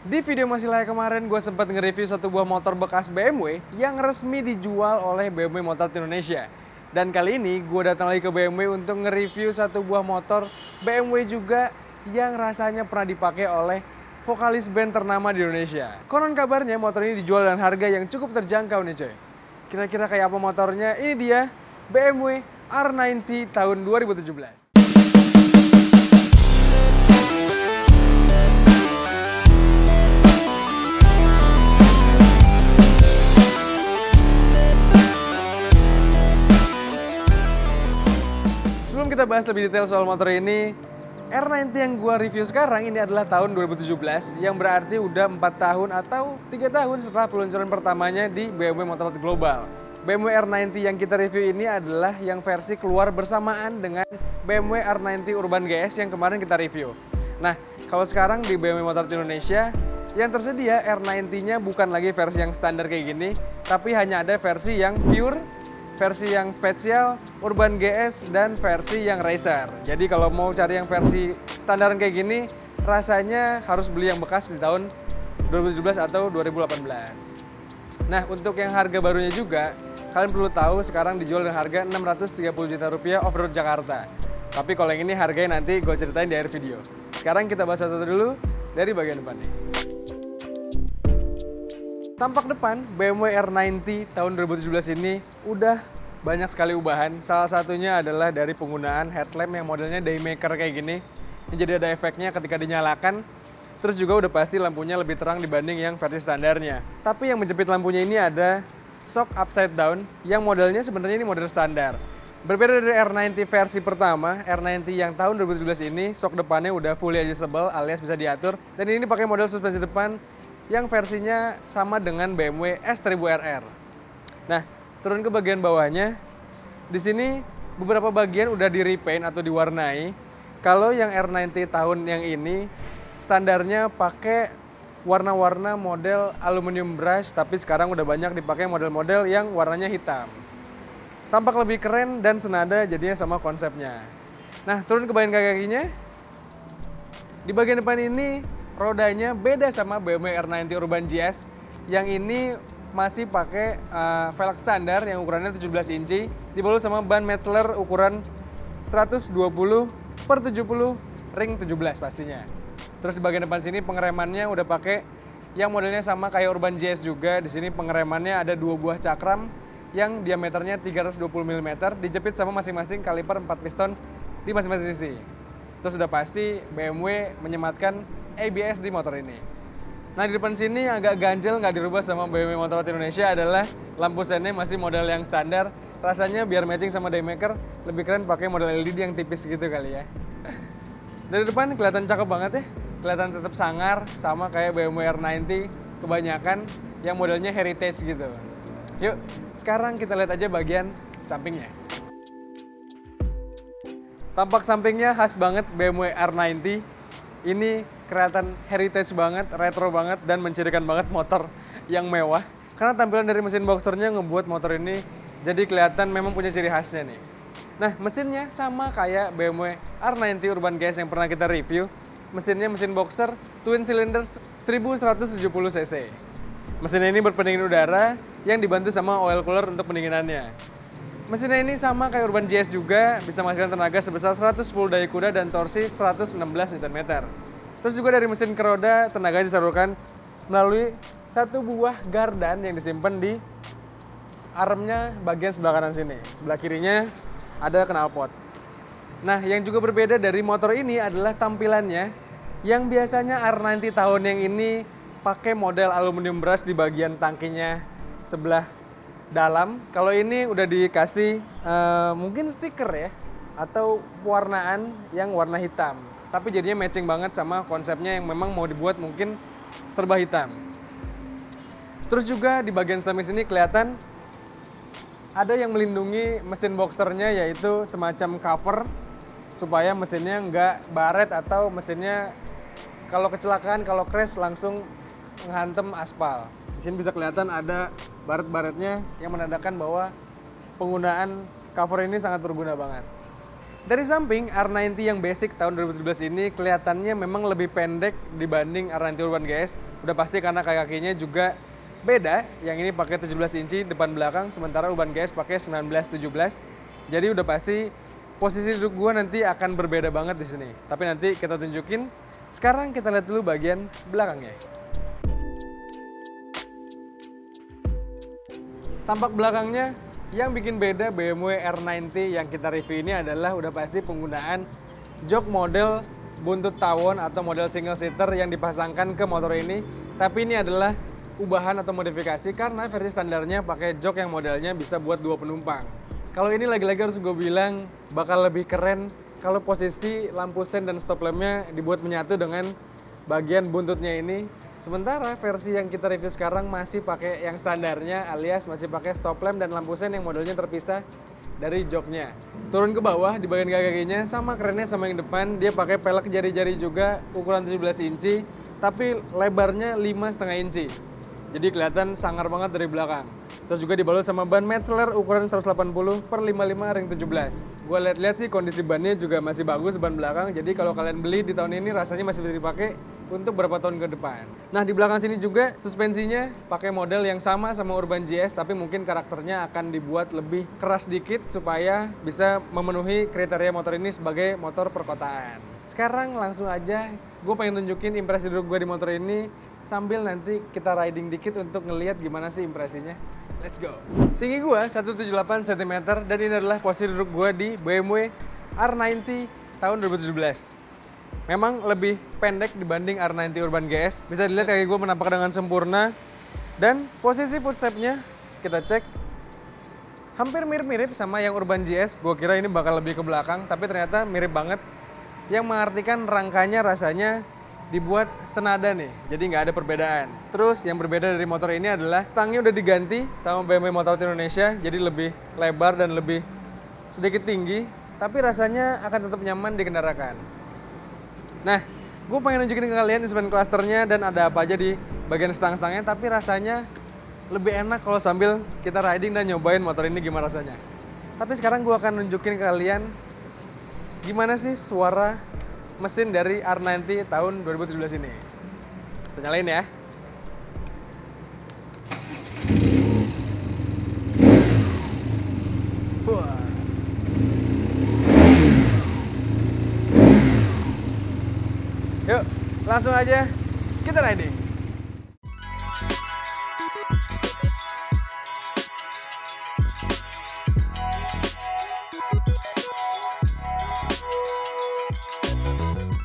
Di video masih layak kemarin, gue sempat nge-review satu buah motor bekas BMW yang resmi dijual oleh BMW Motor Indonesia. Dan kali ini gue datang lagi ke BMW untuk nge-review satu buah motor BMW juga yang rasanya pernah dipakai oleh vokalis band ternama di Indonesia. Konon kabarnya motor ini dijual dengan harga yang cukup terjangkau nih coy. Kira-kira kayak apa motornya? Ini dia BMW R90 tahun 2017. Sebelum kita bahas lebih detail soal motor ini, R90 yang gua review sekarang ini adalah tahun 2017, yang berarti udah 4 tahun atau 3 tahun setelah peluncuran pertamanya di BMW Motorrad Global. BMW R90 yang kita review ini adalah yang versi keluar bersamaan dengan BMW R90 Urban GS yang kemarin kita review. Nah, kalau sekarang di BMW Motorrad Indonesia, yang tersedia R90-nya bukan lagi versi yang standar kayak gini, tapi hanya ada versi yang pure, versi yang spesial, Urban GS, dan versi yang racer. Jadi kalau mau cari yang versi standaran kayak gini, rasanya harus beli yang bekas di tahun 2017 atau 2018. Nah, untuk yang harga barunya juga, kalian perlu tahu sekarang dijual dengan harga 630 juta rupiah off-road Jakarta. Tapi kalau yang ini harganya nanti gue ceritain di akhir video. Sekarang kita bahas satu dulu dari bagian depan nih. Tampak depan BMW R90 tahun 2017 ini udah banyak sekali ubahan. Salah satunya adalah dari penggunaan headlamp yang modelnya daymaker kayak gini. Jadi ada efeknya ketika dinyalakan. Terus juga udah pasti lampunya lebih terang dibanding yang versi standarnya. Tapi yang menjepit lampunya ini ada shock upside down yang modelnya sebenarnya ini model standar. Berbeda dari R90 versi pertama, R90 yang tahun 2017 ini shock depannya udah fully adjustable alias bisa diatur. Dan ini pakai model suspensi depan yang versinya sama dengan BMW S1000RR. Nah, turun ke bagian bawahnya, di sini beberapa bagian udah di repaint atau diwarnai. Kalau yang R90 tahun yang ini, standarnya pakai warna-warna model aluminium brush, tapi sekarang udah banyak dipakai model-model yang warnanya hitam. Tampak lebih keren dan senada jadinya sama konsepnya. Nah, turun ke bagian kakinya. Di bagian depan ini, rodanya beda sama BMW R90 Urban GS. Yang ini masih pakai velg standar yang ukurannya 17 inci, dibalut sama ban Metzeler ukuran 120/70 ring 17 pastinya. Terus di bagian depan sini pengeremannya udah pakai yang modelnya sama kayak Urban GS juga. Di sini pengeremannya ada 2 buah cakram yang diameternya 320 mm, dijepit sama masing-masing kaliper 4 piston di masing-masing sisi. Terus udah pasti BMW menyematkan ABS di motor ini. Nah, di depan sini agak ganjel nggak dirubah sama BMW Motorrad Indonesia adalah lampu sennya masih model yang standar. Rasanya biar matching sama daymaker lebih keren pakai model LED yang tipis gitu kali ya. Dari depan kelihatan cakep banget ya. Kelihatan tetap sangar sama kayak BMW R90 kebanyakan yang modelnya heritage gitu. Yuk, sekarang kita lihat aja bagian sampingnya. Tampak sampingnya khas banget BMW R90. Ini kelihatan heritage banget, retro banget, dan mencirikan banget motor yang mewah. Karena tampilan dari mesin boxernya ngebuat motor ini jadi kelihatan memang punya ciri khasnya nih. Nah, mesinnya sama kayak BMW R90 Urban GS yang pernah kita review. Mesinnya mesin boxer twin cylinder 1170 cc. Mesin ini berpendingin udara yang dibantu sama oil cooler untuk pendinginannya. Mesinnya ini sama kayak Urban GS juga, bisa menghasilkan tenaga sebesar 110 daya kuda dan torsi 116 Nm. Terus juga dari mesin ke roda, tenaga disalurkan melalui satu buah gardan yang disimpan di armnya bagian sebelah kanan sini. Sebelah kirinya ada knalpot. Nah, yang juga berbeda dari motor ini adalah tampilannya, yang biasanya R90 tahun yang ini pakai model aluminium brush di bagian tangkinya sebelah dalam. Kalau ini udah dikasih mungkin stiker ya, atau warnaan yang warna hitam. Tapi jadinya matching banget sama konsepnya yang memang mau dibuat mungkin serba hitam. Terus juga di bagian samping sini kelihatan ada yang melindungi mesin boxernya, yaitu semacam cover supaya mesinnya nggak baret atau mesinnya kalau kecelakaan, kalau crash langsung menghantam aspal. Di sini bisa kelihatan ada baret-baretnya yang menandakan bahwa penggunaan cover ini sangat berguna banget. Dari samping, R90 yang basic tahun 2017 ini kelihatannya memang lebih pendek dibanding R90 Urban GS. Udah pasti karena kaki-kakinya juga beda. Yang ini pakai 17 inci depan belakang, sementara Urban GS pakai 19-17. Jadi udah pasti posisi duduk gua nanti akan berbeda banget di sini. Tapi nanti kita tunjukin. Sekarang kita lihat dulu bagian belakangnya. Tampak belakangnya, yang bikin beda BMW R90 yang kita review ini adalah udah pasti penggunaan jok model buntut tawon atau model single seater yang dipasangkan ke motor ini. Tapi ini adalah ubahan atau modifikasi karena versi standarnya pakai jok yang modelnya bisa buat 2 penumpang. Kalau ini lagi-lagi harus gue bilang bakal lebih keren kalau posisi lampu sen dan stop lampnya dibuat menyatu dengan bagian buntutnya ini. Sementara versi yang kita review sekarang masih pakai yang standarnya alias masih pakai stop lamp dan lampu sen yang modelnya terpisah dari joknya. Turun ke bawah di bagian kaki-kakinya sama kerennya sama yang depan, dia pakai pelek jari-jari juga ukuran 17 inci tapi lebarnya 5,5 inci. Jadi kelihatan sangar banget dari belakang. Terus juga dibalut sama ban Metzeler ukuran 180/55 ring 17. Gue lihat-lihat sih kondisi bannya juga masih bagus ban belakang. Jadi kalau kalian beli di tahun ini rasanya masih bisa dipakai untuk berapa tahun ke depan. Nah di belakang sini juga suspensinya pakai model yang sama Urban GS, tapi mungkin karakternya akan dibuat lebih keras dikit supaya bisa memenuhi kriteria motor ini sebagai motor perkotaan. Sekarang langsung aja gue pengen tunjukin impresi duduk gue di motor ini sambil nanti kita riding dikit untuk ngelihat gimana sih impresinya. Let's go. Tinggi gue 178 cm dan ini adalah posisi duduk gue di BMW R90 tahun 2017. Memang lebih pendek dibanding R90 Urban GS. Bisa dilihat kaki gue menapak dengan sempurna. Dan posisi footstepnya kita cek hampir mirip-mirip sama yang Urban GS. Gue kira ini bakal lebih ke belakang, tapi ternyata mirip banget. Yang mengartikan rangkanya rasanya dibuat senada nih, jadi nggak ada perbedaan. Terus yang berbeda dari motor ini adalah stangnya udah diganti sama BMW Motorrad Indonesia, jadi lebih lebar dan lebih sedikit tinggi, tapi rasanya akan tetap nyaman dikendarakan. Nah, gue pengen nunjukin ke kalian instrumen clusternya dan ada apa aja di bagian stang-stangnya, tapi rasanya lebih enak kalau sambil kita riding dan nyobain motor ini gimana rasanya. Tapi sekarang gue akan nunjukin ke kalian gimana sih suara mesin dari R90 tahun 2017 ini. Kita nyalain ya. Yuk, langsung aja kita riding.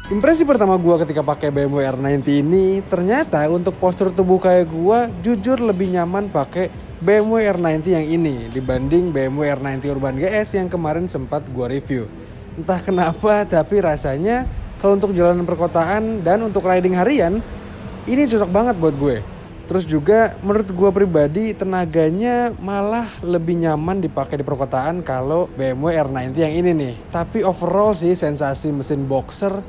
Impresi pertama gue ketika pakai BMW R90 ini, ternyata untuk postur tubuh kayak gue jujur lebih nyaman pakai BMW R90 yang ini dibanding BMW R90 Urban GS yang kemarin sempat gue review. Entah kenapa, tapi rasanya kalau untuk jalanan perkotaan dan untuk riding harian, ini cocok banget buat gue. Terus juga menurut gue pribadi tenaganya malah lebih nyaman dipakai di perkotaan kalau BMW R90 yang ini nih. Tapi overall sih sensasi mesin boxer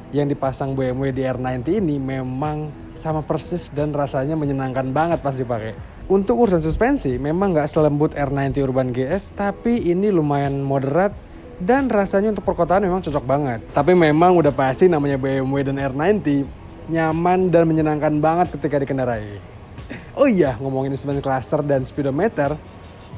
yang dipasang BMW di R90 ini memang sama persis dan rasanya menyenangkan banget pas dipakai. Untuk urusan suspensi memang nggak selembut R90 Urban GS, tapi ini lumayan moderat dan rasanya untuk perkotaan memang cocok banget. Tapi memang udah pasti namanya BMW dan R90 nyaman dan menyenangkan banget ketika dikendarai. Oh iya, ngomongin instrumen cluster dan speedometer,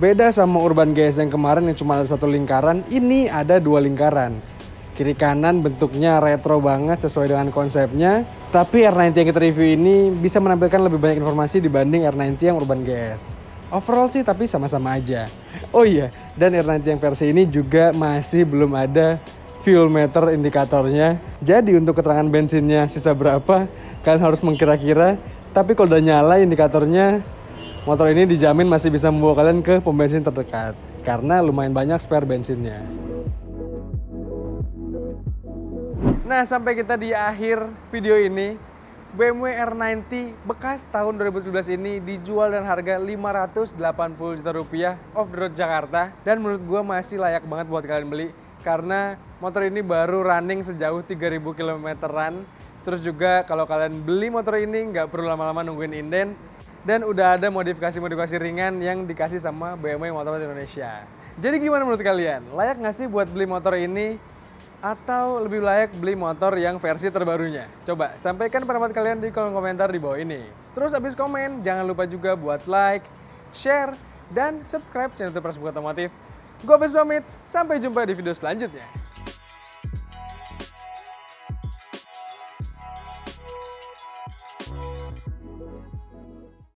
beda sama Urban GS yang kemarin yang cuma ada satu lingkaran, ini ada 2 lingkaran. Kiri kanan bentuknya retro banget sesuai dengan konsepnya. Tapi R90 yang kita review ini bisa menampilkan lebih banyak informasi dibanding R90 yang Urban GS. Overall sih tapi sama-sama aja. Oh iya, dan R90 yang versi ini juga masih belum ada fuel meter indikatornya. Jadi untuk keterangan bensinnya sisa berapa, kalian harus mengkira-kira. Tapi kalau udah nyala indikatornya, motor ini dijamin masih bisa membawa kalian ke pom bensin terdekat. Karena lumayan banyak spare bensinnya. Nah, sampai kita di akhir video ini, BMW R90 bekas tahun 2017 ini dijual dengan harga 580 juta rupiah off the road Jakarta. Dan menurut gue masih layak banget buat kalian beli karena motor ini baru running sejauh 3000 km-an. Terus juga kalau kalian beli motor ini nggak perlu lama-lama nungguin inden. Dan udah ada modifikasi-modifikasi ringan yang dikasih sama BMW Motorrad Indonesia. Jadi gimana menurut kalian? Layak nggak sih buat beli motor ini? Atau lebih layak beli motor yang versi terbarunya? Coba sampaikan pendapat kalian di kolom komentar di bawah ini. Terus abis komen, jangan lupa juga buat like, share, dan subscribe channel Prasebuka Otomotif. Gue pamit, sampai jumpa di video selanjutnya.